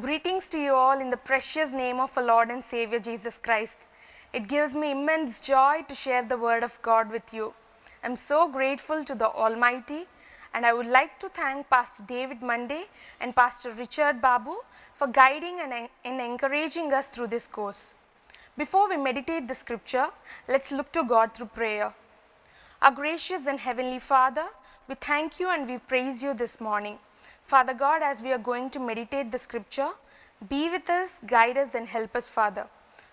Greetings to you all in the precious name of our Lord and Savior Jesus Christ. It gives me immense joy to share the word of God with you. I'm so grateful to the Almighty, and I would like to thank Pastor David Monday and Pastor Richard Babu for guiding and encouraging us through this course. Before we meditate the scripture, let's look to God through prayer. Our gracious and heavenly Father, we thank you and we praise you this morning. Father God, as we are going to meditate the scripture, be with us, guide us and help us, Father.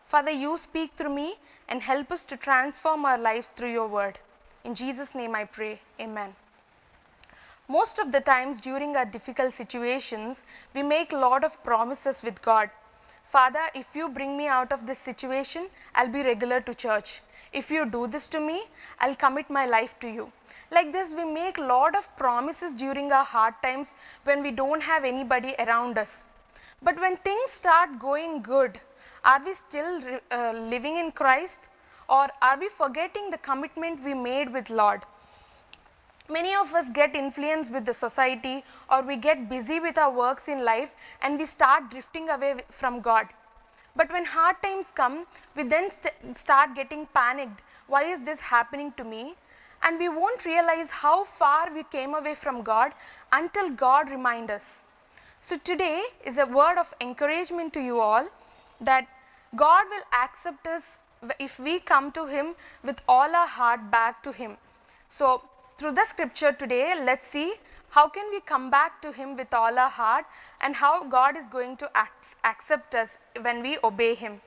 Father, you speak through me and help us to transform our lives through your word. In Jesus' name I pray, amen. Most of the times during our difficult situations, we make a lot of promises with God. Father, if you bring me out of this situation, I'll be regular to church. If you do this to me, I'll commit my life to you. Like this, we make a lot of promises during our hard times when we don't have anybody around us. But when things start going good, are we still living in Christ? Or are we forgetting the commitment we made with Lord? Many of us get influenced with the society, or we get busy with our works in life and we start drifting away from God. But when hard times come, we then start getting panicked. Why is this happening to me? And we won't realize how far we came away from God until God reminds us. So today is a word of encouragement to you all that God will accept us if we come to Him with all our heart back to Him. So through the scripture today, let's see how can we come back to Him with all our heart and how God is going to accept us when we obey Him.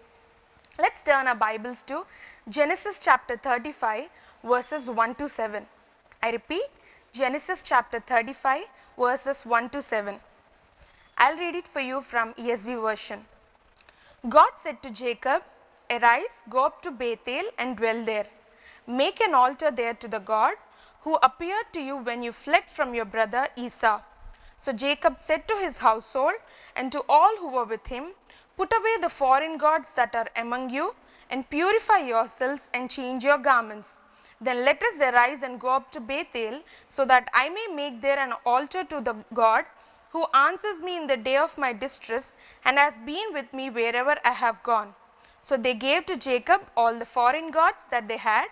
Let's turn our Bibles to Genesis chapter 35 verses 1 to 7. I repeat, Genesis chapter 35 verses 1 to 7. I'll read it for you from ESV version. God said to Jacob, "Arise, go up to Bethel and dwell there. Make an altar there to the God who appeared to you when you fled from your brother Esau." So Jacob said to his household and to all who were with him, "Put away the foreign gods that are among you, and purify yourselves and change your garments. Then let us arise and go up to Bethel, so that I may make there an altar to the God who answers me in the day of my distress and has been with me wherever I have gone." So they gave to Jacob all the foreign gods that they had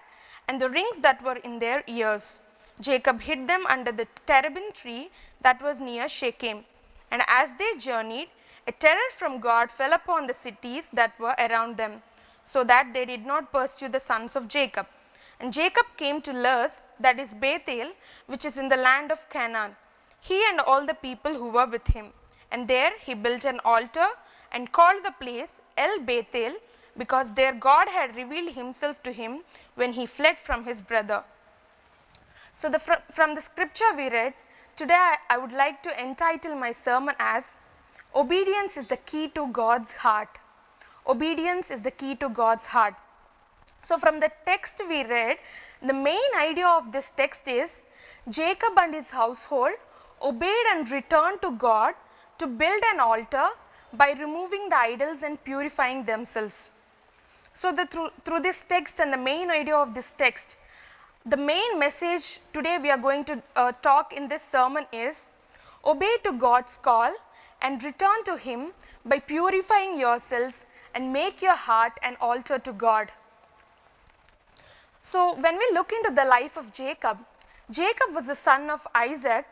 and the rings that were in their ears. Jacob hid them under the terebinth tree that was near Shechem. And as they journeyed, a terror from God fell upon the cities that were around them, so that they did not pursue the sons of Jacob. And Jacob came to Luz, that is Bethel, which is in the land of Canaan, he and all the people who were with him. And there he built an altar and called the place El Bethel, because there God had revealed himself to him when he fled from his brother. So from the scripture we read, today I would like to entitle my sermon as Obedience is the key to God's heart. Obedience is the key to God's heart. So from the text we read, the main idea of this text is Jacob and his household obeyed and returned to God to build an altar by removing the idols and purifying themselves. So through this text and the main idea of this text, the main message today we are going to talk in this sermon is obey to God's call and return to Him by purifying yourselves and make your heart an altar to God. So when we look into the life of Jacob, Jacob was the son of Isaac,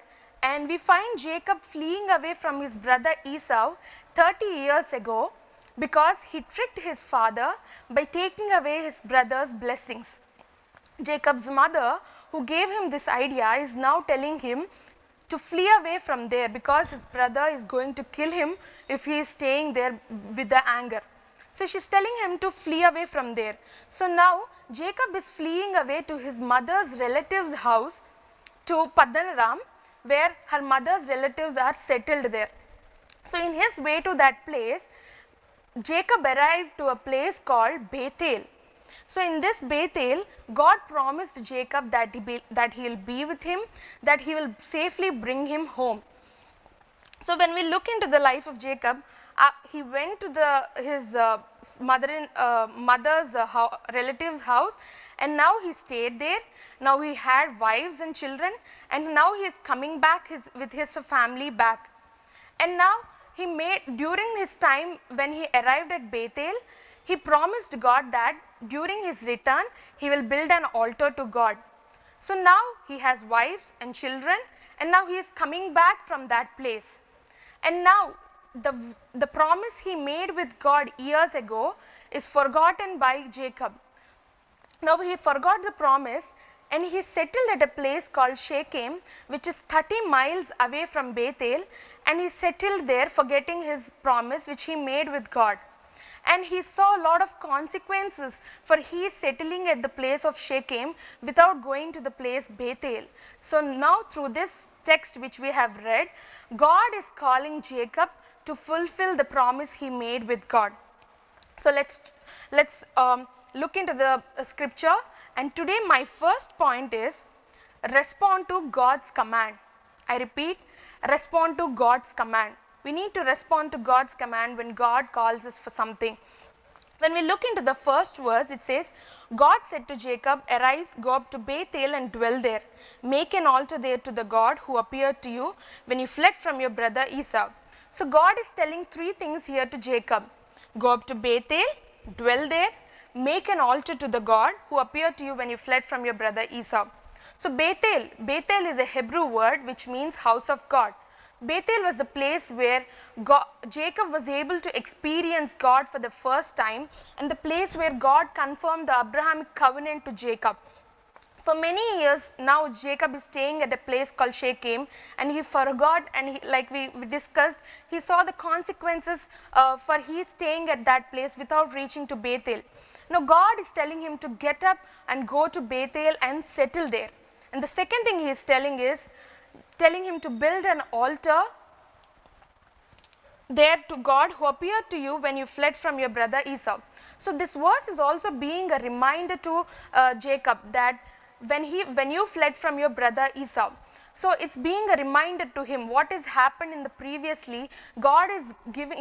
and we find Jacob fleeing away from his brother Esau 30 years ago because he tricked his father by taking away his brother's blessings. Jacob's mother, who gave him this idea, is now telling him to flee away from there because his brother is going to kill him if he is staying there with the anger. So she's telling him to flee away from there. So now Jacob is fleeing away to his mother's relative's house to Padanaram, where her mother's relatives are settled there. So in his way to that place, Jacob arrived to a place called Bethel. So in this Bethel, God promised Jacob that he will be with him, that he will safely bring him home. So when we look into the life of Jacob, he went to his mother's relative's house, and now he stayed there. Now he had wives and children, and now he is coming back with his family back. And now he made, during his time when he arrived at Bethel, he promised God that during his return, he will build an altar to God. So now he has wives and children, and now he is coming back from that place. And now the promise he made with God years ago is forgotten by Jacob. Now he forgot the promise, and he settled at a place called Shechem, which is 30 miles away from Bethel, and he settled there forgetting his promise which he made with God. And he saw a lot of consequences for he settling at the place of Shechem without going to the place Bethel. So now through this text which we have read, God is calling Jacob to fulfill the promise he made with God. So let's look into the scripture, and today my first point is respond to God's command. I repeat, respond to God's command. We need to respond to God's command when God calls us for something. When we look into the first verse, it says, God said to Jacob, arise, go up to Bethel and dwell there. Make an altar there to the God who appeared to you when you fled from your brother Esau. So God is telling three things here to Jacob. Go up to Bethel, dwell there, make an altar to the God who appeared to you when you fled from your brother Esau. So Bethel is a Hebrew word which means house of God. Bethel was the place where Jacob was able to experience God for the first time, and the place where God confirmed the Abrahamic covenant to Jacob. For many years now, Jacob is staying at a place called Shechem, and he forgot, and like we discussed, he saw the consequences for he staying at that place without reaching to Bethel. Now God is telling him to get up and go to Bethel and settle there. And the second thing he is telling him to build an altar there to God who appeared to you when you fled from your brother Esau. So this verse is also being a reminder to Jacob that when you fled from your brother Esau. So it's being a reminder to him what has happened in the previously. God is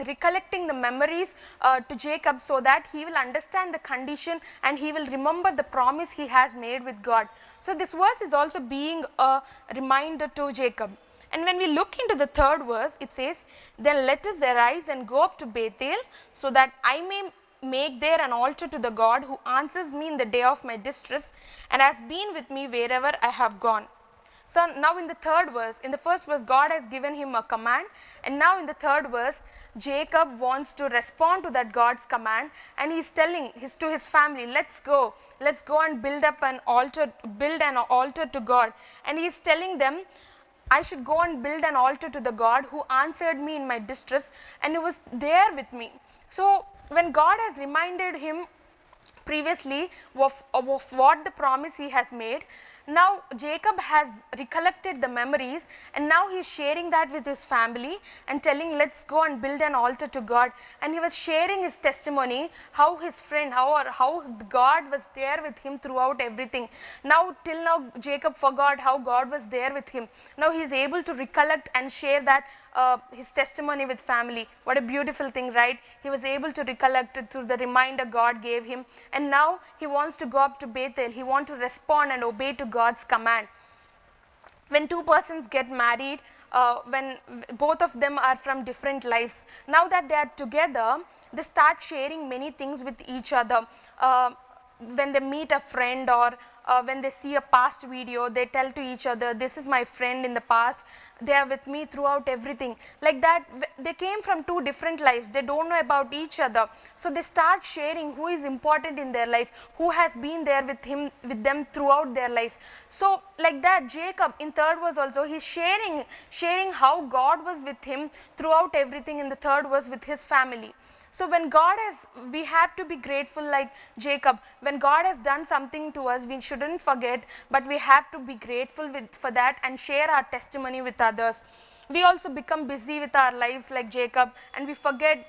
recollecting the memories to Jacob so that he will understand the condition and he will remember the promise he has made with God. So this verse is also being a reminder to Jacob. And when we look into the third verse, it says, then let us arise and go up to Bethel so that I may make there an altar to the God who answers me in the day of my distress and has been with me wherever I have gone. So now in the third verse, in the first verse God has given him a command, and now in the third verse Jacob wants to respond to that God's command, and he's telling to his family, let's go and build an altar to God. And he's telling them, I should go and build an altar to the God who answered me in my distress and who was there with me. So when God has reminded him previously of what the promise he has made, now Jacob has recollected the memories, and now he is sharing that with his family and telling, let's go and build an altar to God. And he was sharing his testimony, how his friend, how God was there with him throughout everything. Now till now Jacob forgot how God was there with him. Now he is able to recollect and share that his testimony with family. What a beautiful thing, right? He was able to recollect it through the reminder God gave him, and now he wants to go up to Bethel. He wants to respond and obey to God's command. When two persons get married, when both of them are from different lives, now that they are together, they start sharing many things with each other. When they meet a friend or when they see a past video, they tell to each other, this is my friend in the past, they are with me throughout everything. Like that, they came from two different lives, they don't know about each other. So they start sharing who is important in their life, who has been there with them throughout their life. So like that, Jacob in third verse also, he's sharing how God was with him throughout everything in the third verse with his family. So when we have to be grateful like Jacob. When God has done something to us, we shouldn't forget, but we have to be grateful for that and share our testimony with others. We also become busy with our lives like Jacob, and we forget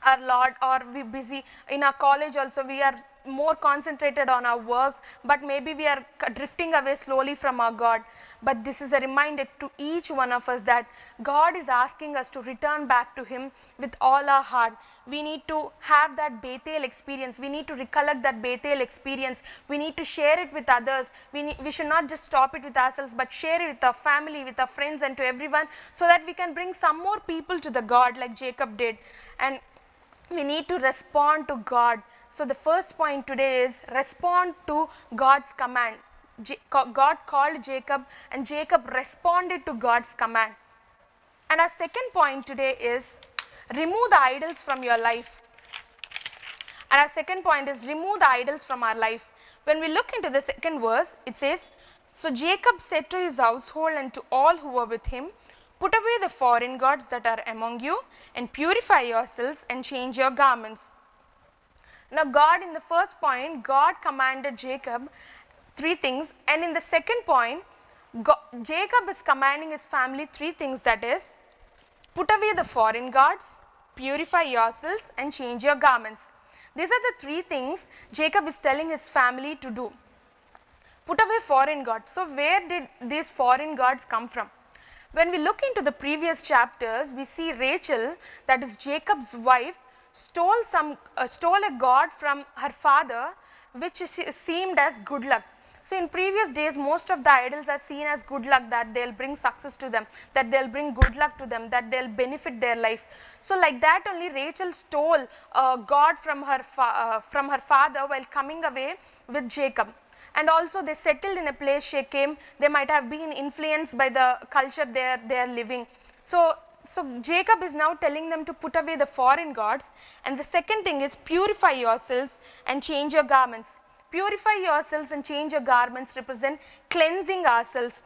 our Lord, or we busy in our college also, we are more concentrated on our works, but maybe we are drifting away slowly from our God. But this is a reminder to each one of us that God is asking us to return back to Him with all our heart. We need to have that Bethel experience. We need to recollect that Bethel experience. We need to share it with others. We should not just stop it with ourselves, but share it with our family, with our friends, and to everyone, so that we can bring some more people to the God like Jacob did. And we need to respond to God. So the first point today is respond to God's command. God called Jacob, and Jacob responded to God's command. And our second point today is remove the idols from your life. And our second point is remove the idols from our life. When we look into the second verse, it says, so Jacob said to his household and to all who were with him, put away the foreign gods that are among you, and purify yourselves and change your garments. Now God, in the first point, God commanded Jacob 3 things, and in the second point, Jacob is commanding his family 3 things, that is, put away the foreign gods, purify yourselves, and change your garments. These are the 3 things Jacob is telling his family to do. Put away foreign gods. So where did these foreign gods come from? When we look into the previous chapters, we see Rachel, that is Jacob's wife, stole a god from her father, which seemed as good luck. So in previous days, most of the idols are seen as good luck, that they'll bring success to them, that they'll bring good luck to them, that they'll benefit their life. So like that only, Rachel stole a god from her father while coming away with Jacob. And also they settled in a place, Shechem. They might have been influenced by the culture they are living. So Jacob is now telling them to put away the foreign gods. And the second thing is purify yourselves and change your garments. Purify yourselves and change your garments represent cleansing ourselves.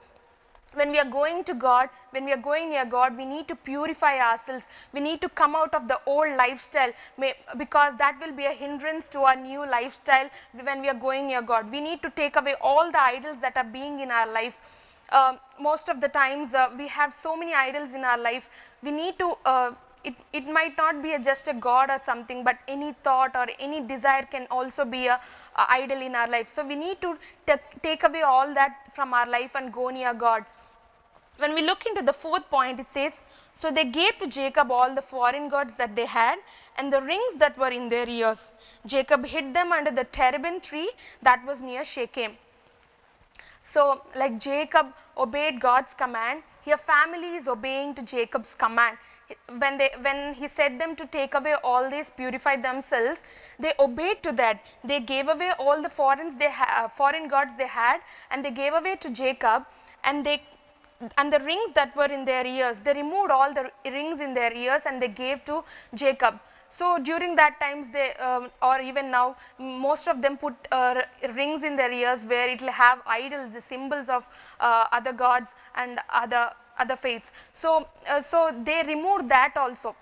When we are going to God, when we are going near God, we need to purify ourselves. We need to come out of the old lifestyle, because that will be a hindrance to our new lifestyle when we are going near God. We need to take away all the idols that are being in our life. Most of the times we have so many idols in our life. We need to it might not be just a god or something, but any thought or any desire can also be a idol in our life. So we need to take away all that from our life and go near God. When we look into the fourth point, it says, so they gave to Jacob all the foreign gods that they had and the rings that were in their ears. Jacob hid them under the terebinth tree that was near Shechem. So like Jacob obeyed God's command, here family is obeying to Jacob's command. When he said them to take away all these, purify themselves, they obeyed to that. They gave away all the foreign gods they had, and they gave away to Jacob, and the rings that were in their ears, they removed all the rings in their ears and they gave to Jacob. So during that times, they or even now, most of them put rings in their ears where it will have idols, the symbols of other gods and other faiths. So they removed that also.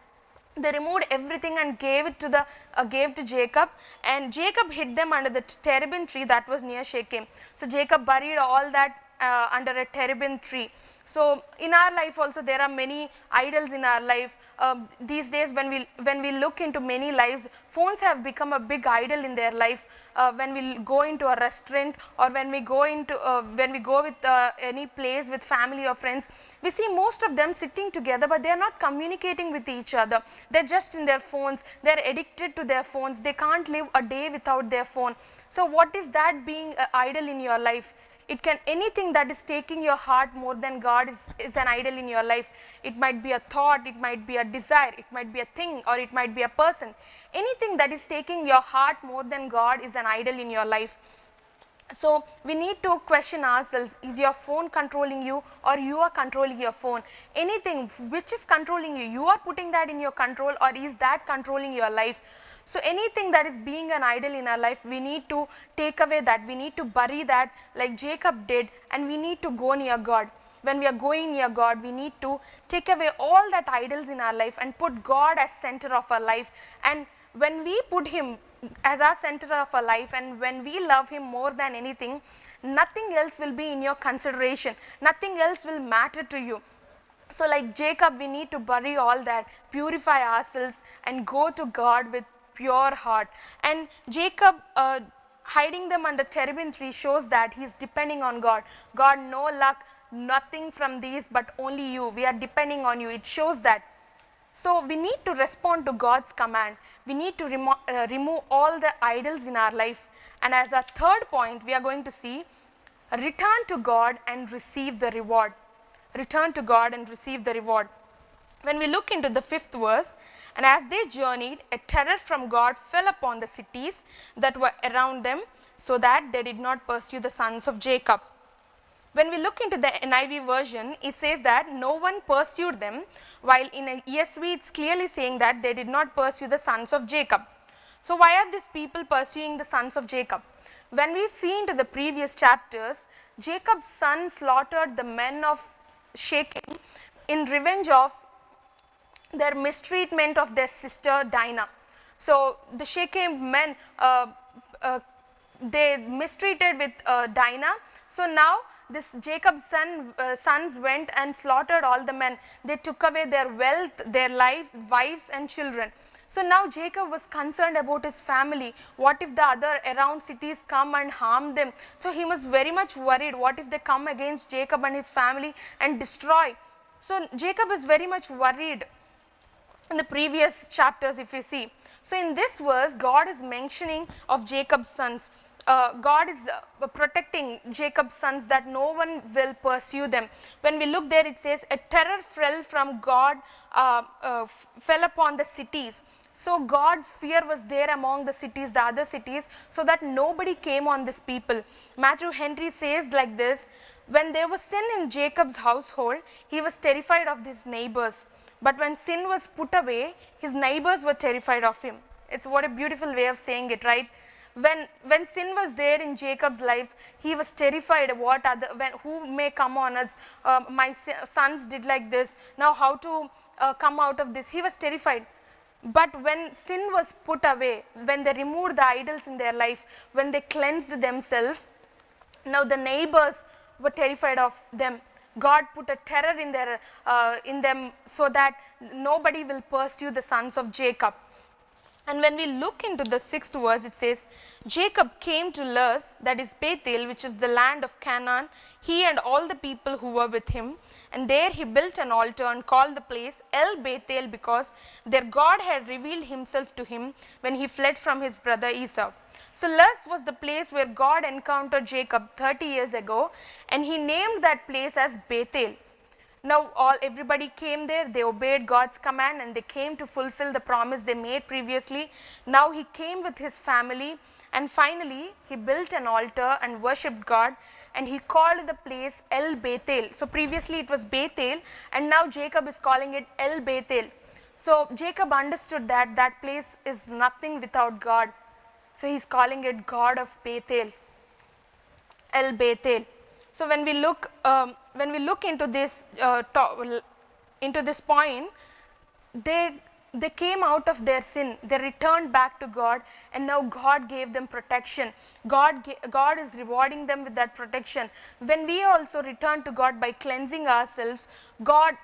They removed everything and gave to Jacob, and Jacob hid them under the terebinth tree that was near Shechem. So Jacob buried all that under a terebinth tree. So in our life also there are many idols in our life. These days when we look into many lives, phones have become a big idol in their life. When we go into a restaurant, or when we go with any place with family or friends, we see most of them sitting together, but they are not communicating with each other. They're just in their phones. They're addicted to their phones. They can't live a day without their phone. So what is that being an idol in your life? Anything that is taking your heart more than God is an idol in your life. It might be a thought, it might be a desire, it might be a thing, or it might be a person. Anything that is taking your heart more than God is an idol in your life. So we need to question ourselves, is your phone controlling you, or you are controlling your phone? Anything which is controlling you, you are putting that in your control, or is that controlling your life? So anything that is being an idol in our life, we need to take away that, we need to bury that like Jacob did, and we need to go near God. When we are going near God, we need to take away all that idols in our life and put God as center of our life. And when we put Him as our center of our life, and when we love Him more than anything, nothing else will be in your consideration. Nothing else will matter to you. So like Jacob, we need to bury all that, purify ourselves and go to God with pure heart. And Jacob hiding them under terebinth tree shows that he is depending on God. God, no luck, nothing from these but only you. We are depending on you. It shows that. So we need to respond to God's command. We need to remove all the idols in our life. And as a third point, we are going to see return to God and receive the reward. Return to God and receive the reward. When we look into the 5th verse, and as they journeyed, a terror from God fell upon the cities that were around them, so that they did not pursue the sons of Jacob. When we look into the NIV version, it says that no one pursued them, while in ESV it's clearly saying that they did not pursue the sons of Jacob. So why are these people pursuing the sons of Jacob? When we see into the previous chapters, Jacob's son slaughtered the men of Shechem in revenge of their mistreatment of their sister Dinah. So the Shechem men, they mistreated with Dinah. So now this Jacob's sons went and slaughtered all the men. They took away their wealth, their life, wives and children. So now Jacob was concerned about his family. What if the other around cities come and harm them? So he was very much worried. What if they come against Jacob and his family and destroy? So Jacob is very much worried in the previous chapters if you see. So in this verse, God is mentioning of Jacob's sons. God is protecting Jacob's sons that no one will pursue them. When we look there, it says a terror fell from God, fell upon the cities. So God's fear was there among the cities, the other cities, so that nobody came on this people. Matthew Henry says like this, when there was sin in Jacob's household, he was terrified of his neighbors. But when sin was put away, his neighbors were terrified of him. It's what a beautiful way of saying it, right? When sin was there in Jacob's life, he was terrified of who may come on us. My sons did like this. Now how to come out of this? He was terrified. But when sin was put away, when they removed the idols in their life, when they cleansed themselves, now the neighbors were terrified of them. God put a terror in them so that nobody will pursue the sons of Jacob. And when we look into the 6th verse, it says, Jacob came to Luz, that is Bethel, which is the land of Canaan, he and all the people who were with him. And there he built an altar and called the place El Bethel, because their God had revealed himself to him when he fled from his brother Esau. So Luz was the place where God encountered Jacob 30 years ago, and he named that place as Bethel. Now everybody came there, they obeyed God's command and they came to fulfill the promise they made previously. Now he came with his family, and finally he built an altar and worshipped God, and he called the place El Bethel. So previously it was Bethel, and now Jacob is calling it El Bethel. So Jacob understood that that place is nothing without God. So he's calling it God of Bethel, El Bethel. So when we look into this point, they came out of their sin. They returned back to God, and now God gave them protection. God is rewarding them with that protection. When we also return to God by cleansing ourselves, God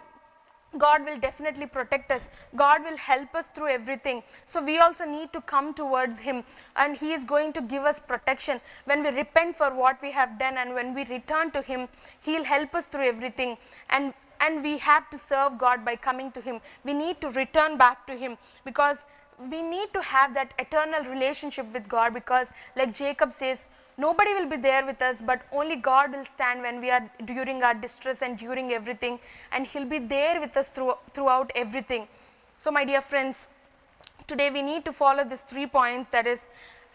will definitely protect us. God will help us through everything. So we also need to come towards him, and he is going to give us protection. When we repent for what we have done and when we return to him, he'll help us through everything. And we have to serve God by coming to him. We need to return back to him, because we need to have that eternal relationship with God, because like Jacob says, nobody will be there with us, but only God will stand when we are during our distress and during everything, and he'll be there with us throughout everything. So my dear friends, today we need to follow these 3 points, that is,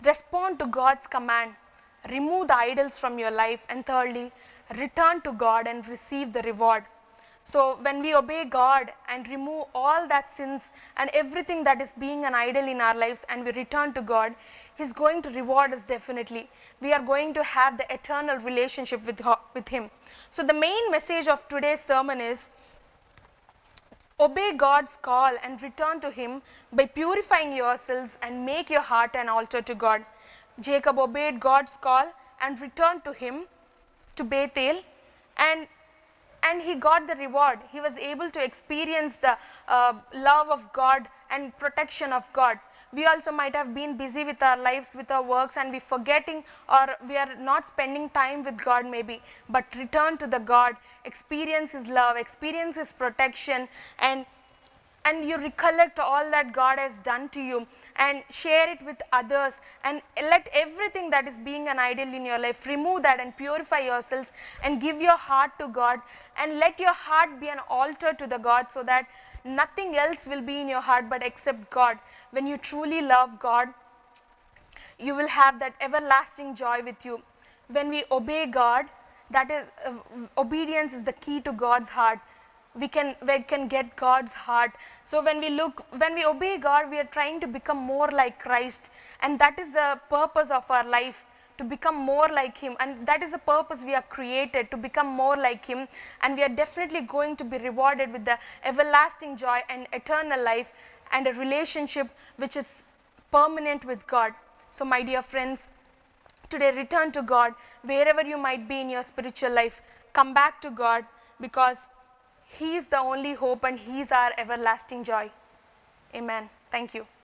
respond to God's command, remove the idols from your life, and thirdly, return to God and receive the reward. So when we obey God and remove all that sins and everything that is being an idol in our lives, and we return to God, he's going to reward us definitely. We are going to have the eternal relationship with him. So the main message of today's sermon is, obey God's call and return to him by purifying yourselves and make your heart an altar to God. Jacob obeyed God's call and returned to him, to Bethel, and and he got the reward. He was able to experience the love of God and protection of God. We also might have been busy with our lives, with our works, and we forgetting, or we are not spending time with God maybe. But return to the God, experience his love, experience his protection, and you recollect all that God has done to you, and share it with others, and let everything that is being an idol in your life, remove that and purify yourselves, and give your heart to God, and let your heart be an altar to the God, so that nothing else will be in your heart but except God. When you truly love God, you will have that everlasting joy with you. When we obey God, that is obedience is the key to God's heart. We can get God's heart. So when we obey God, we are trying to become more like Christ, and that is the purpose of our life, to become more like him, and that is the purpose we are created, to become more like him, and we are definitely going to be rewarded with the everlasting joy and eternal life, and a relationship which is permanent with God. So my dear friends, today return to God. Wherever you might be in your spiritual life, come back to God, because he is the only hope and he is our everlasting joy. Amen. Thank you.